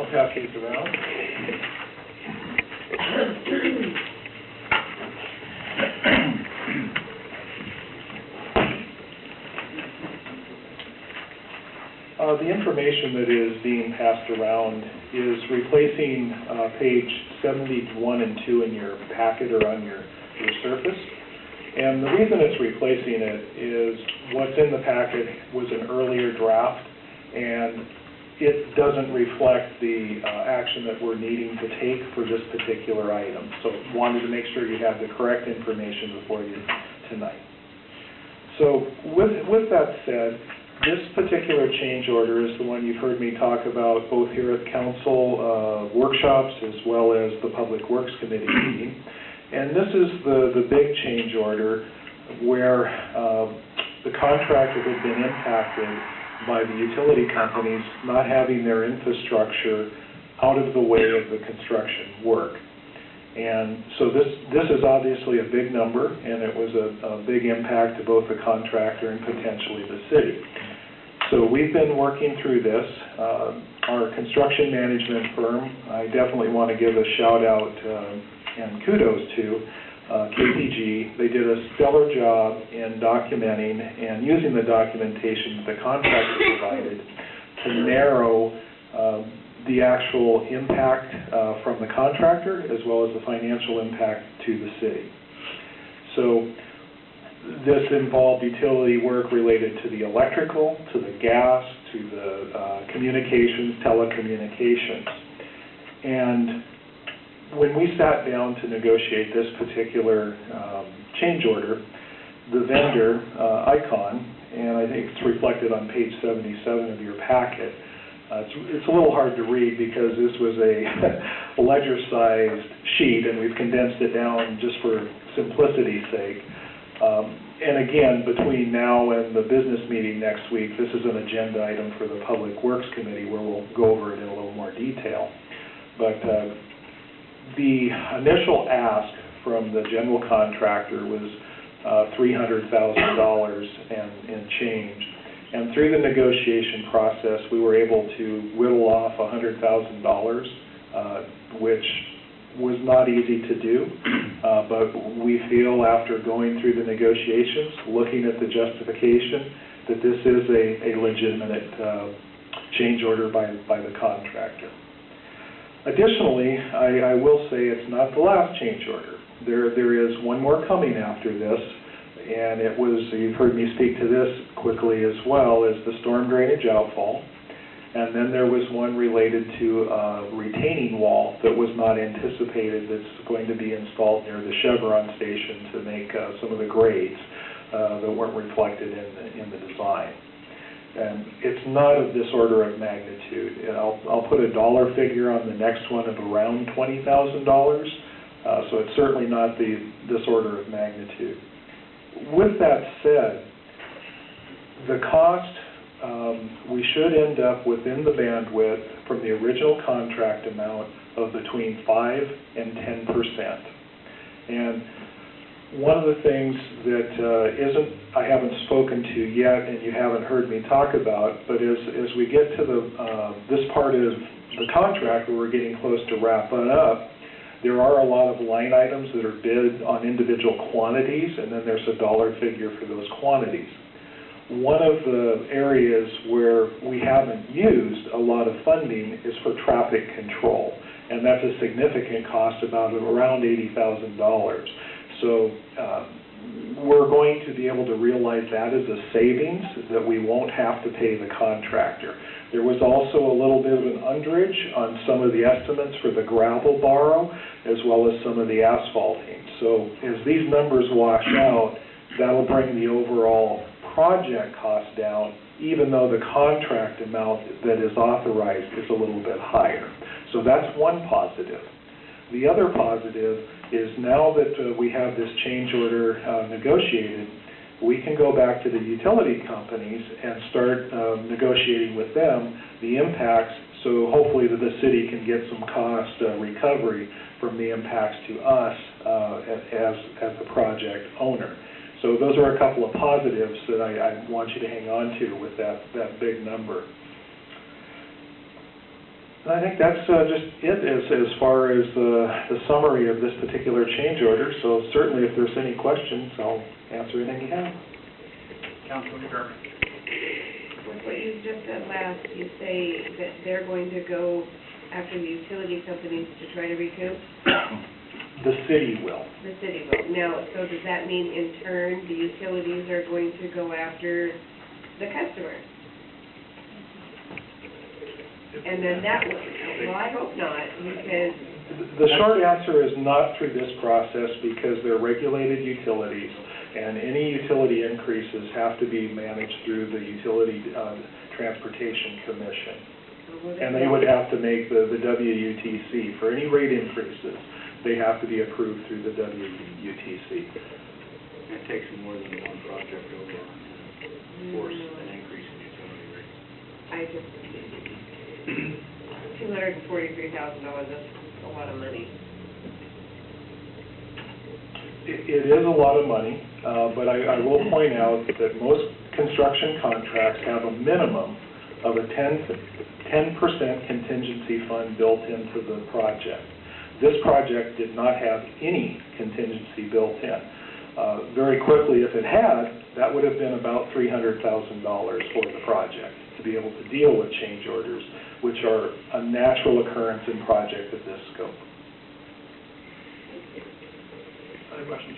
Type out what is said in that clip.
I'll pass these around. The information that is being passed around is replacing page 71 and 2 in your packet or on your surface. And the reason it's replacing it is what's in the packet was an earlier draft, and it doesn't reflect the action that we're needing to take for this particular item. So wanted to make sure you have the correct information before you tonight. So with that said, this particular change order is the one you've heard me talk about both here at council workshops as well as the Public Works Committee meeting. And this is the big change order where the contractor had been impacted by the utility companies not having their infrastructure out of the way of the construction work. And so this is obviously a big number, and it was a big impact to both the contractor and potentially the city. So we've been working through this. Our construction management firm, I definitely want to give a shout out and kudos to KPG. They did a stellar job in documenting and using the documentation the contractor provided to narrow the actual impact from the contractor as well as the financial impact to the city. So this involved utility work related to the electrical, to the gas, to the communications, telecommunications. And when we sat down to negotiate this particular change order, the vendor, Icon, and I think it's reflected on page 77 of your packet, it's a little hard to read because this was a ledger-sized sheet, and we've condensed it down just for simplicity's sake. And again, between now and the business meeting next week, this is an agenda item for the Public Works Committee where we'll go over it in a little more detail. But the initial ask from the general contractor was $300,000 and change. And through the negotiation process, we were able to whittle off $100,000, which was not easy to do, but we feel after going through the negotiations, looking at the justification, that this is a legitimate change order by the contractor. Additionally, I will say it's not the last change order. There is one more coming after this, and it was, you've heard me speak to this quickly as well, is the storm drainage outfall. And then there was one related to a retaining wall that was not anticipated that's going to be installed near the Chevron station to make some of the grades that weren't reflected in the design. And it's not of this order of magnitude. And I'll put a dollar figure on the next one of around $20,000. So it's certainly not this order of magnitude. With that said, the cost, we should end up within the bandwidth from the original contract amount of between 5 and 10%. And one of the things that I haven't spoken to yet and you haven't heard me talk about, but as we get to this part of the contract where we're getting close to wrapping up, there are a lot of line items that are bid on individual quantities, and then there's a dollar figure for those quantities. One of the areas where we haven't used a lot of funding is for traffic control, and that's a significant cost, around $80,000. So we're going to be able to realize that as a savings that we won't have to pay the contractor. There was also a little bit of an underage on some of the estimates for the gravel borrow as well as some of the asphalting. So as these numbers wash out, that'll bring the overall project cost down, even though the contract amount that is authorized is a little bit higher. So that's one positive. The other positive is now that we have this change order negotiated, we can go back to the utility companies and start negotiating with them the impacts, so hopefully that the city can get some cost recovery from the impacts to us as the project owner. So those are a couple of positives that I want you to hang on to with that big number. And I think that's just it as far as the summary of this particular change order. So certainly if there's any questions, I'll answer anything you have. Councilman German. With what you just said last, you say that they're going to go after the utility companies to try to recoup? The city will. The city will. Now, so does that mean in turn the utilities are going to go after the customer? And then that would, well, I hope not, because... The short answer is not through this process because they're regulated utilities, and any utility increases have to be managed through the Utility Transportation Commission. And they would have to make the WUTC. For any rate increases, they have to be approved through the WUTC. It takes more than one project over to force an increase in utility rates. I just... $243,000, that's a lot of money. It is a lot of money, but I will point out that most construction contracts have a minimum of a 10% contingency fund built into the project. This project did not have any contingency built in. Very quickly, if it had, that would have been about $300,000 for the project to be able to deal with change orders, which are a natural occurrence in project of this scope. Other questions?